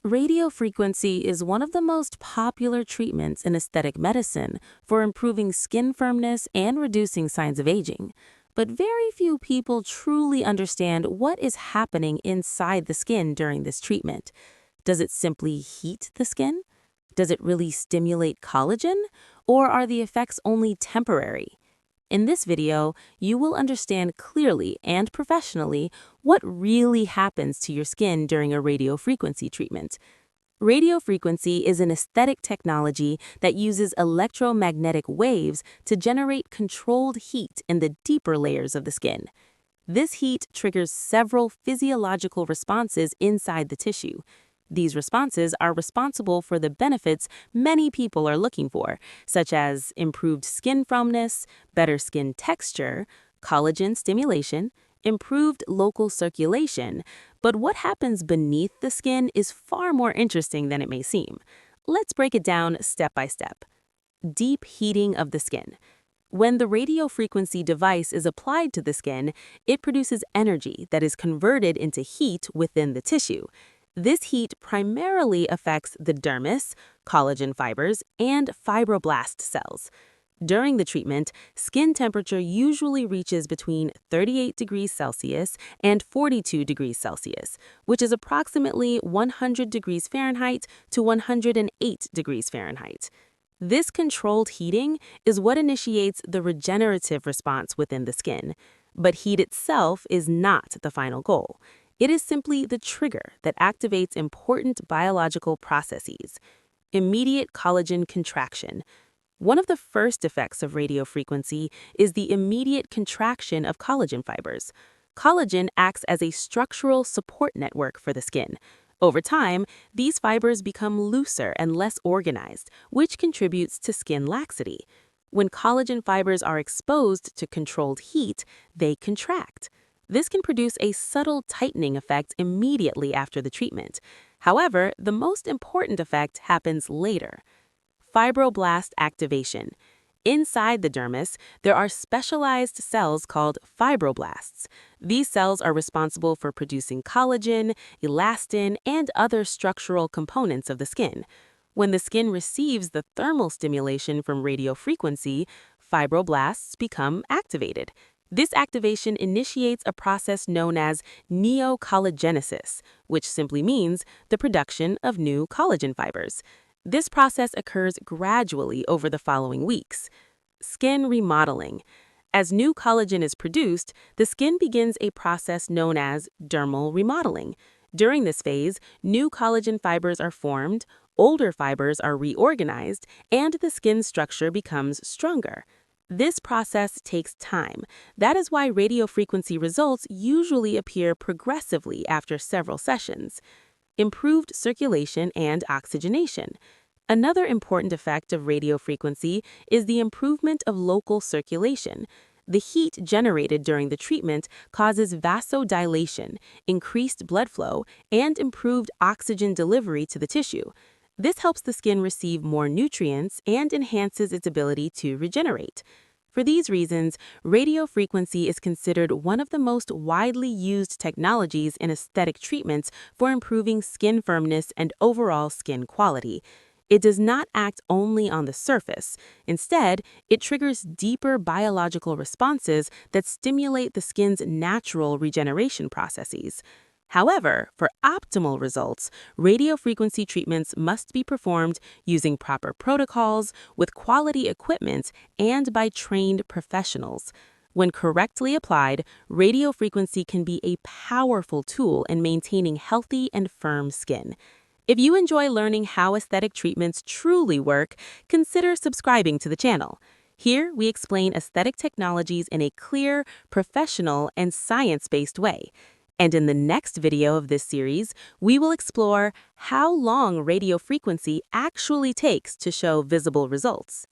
Radiofrequency is one of the most popular treatments in aesthetic medicine for improving skin firmness and reducing signs of aging. But very few people truly understand what is happening inside the skin during this treatment. Does it simply heat the skin? Does it really stimulate collagen? Or are the effects only temporary? In this video, you will understand clearly and professionally what really happens to your skin during a radiofrequency treatment. Radiofrequency is an aesthetic technology that uses electromagnetic waves to generate controlled heat in the deeper layers of the skin. This heat triggers several physiological responses inside the tissue. These responses are responsible for the benefits many people are looking for, such as improved skin firmness, better skin texture, collagen stimulation, improved local circulation. But what happens beneath the skin is far more interesting than it may seem. Let's break it down step by step. Deep heating of the skin. When the radiofrequency device is applied to the skin, it produces energy that is converted into heat within the tissue. This heat primarily affects the dermis, collagen fibers, and fibroblast cells. During the treatment, skin temperature usually reaches between 38 degrees Celsius and 42 degrees Celsius, which is approximately 100 degrees Fahrenheit to 108 degrees Fahrenheit. This controlled heating is what initiates the regenerative response within the skin. But heat itself is not the final goal. It is simply the trigger that activates important biological processes. Immediate collagen contraction. One of the first effects of radiofrequency is the immediate contraction of collagen fibers. Collagen acts as a structural support network for the skin. Over time, these fibers become looser and less organized, which contributes to skin laxity. When collagen fibers are exposed to controlled heat, they contract. This can produce a subtle tightening effect immediately after the treatment. However, the most important effect happens later. Fibroblast activation. Inside the dermis, there are specialized cells called fibroblasts. These cells are responsible for producing collagen, elastin, and other structural components of the skin. When the skin receives the thermal stimulation from radiofrequency, fibroblasts become activated. This activation initiates a process known as neocollagenesis, which simply means the production of new collagen fibers. This process occurs gradually over the following weeks. Skin remodeling. As new collagen is produced, the skin begins a process known as dermal remodeling. During this phase, new collagen fibers are formed, older fibers are reorganized, and the skin structure becomes stronger. This process takes time. That is why radiofrequency results usually appear progressively after several sessions. Improved circulation and oxygenation. Another important effect of radiofrequency is the improvement of local circulation. The heat generated during the treatment causes vasodilation, increased blood flow, and improved oxygen delivery to the tissue. This helps the skin receive more nutrients and enhances its ability to regenerate. For these reasons, radiofrequency is considered one of the most widely used technologies in aesthetic treatments for improving skin firmness and overall skin quality. It does not act only on the surface. Instead, it triggers deeper biological responses that stimulate the skin's natural regeneration processes. However, for optimal results, radiofrequency treatments must be performed using proper protocols, with quality equipment, and by trained professionals. When correctly applied, radiofrequency can be a powerful tool in maintaining healthy and firm skin. If you enjoy learning how aesthetic treatments truly work, consider subscribing to the channel. Here, we explain aesthetic technologies in a clear, professional, and science-based way. And in the next video of this series, we will explore how long radiofrequency actually takes to show visible results.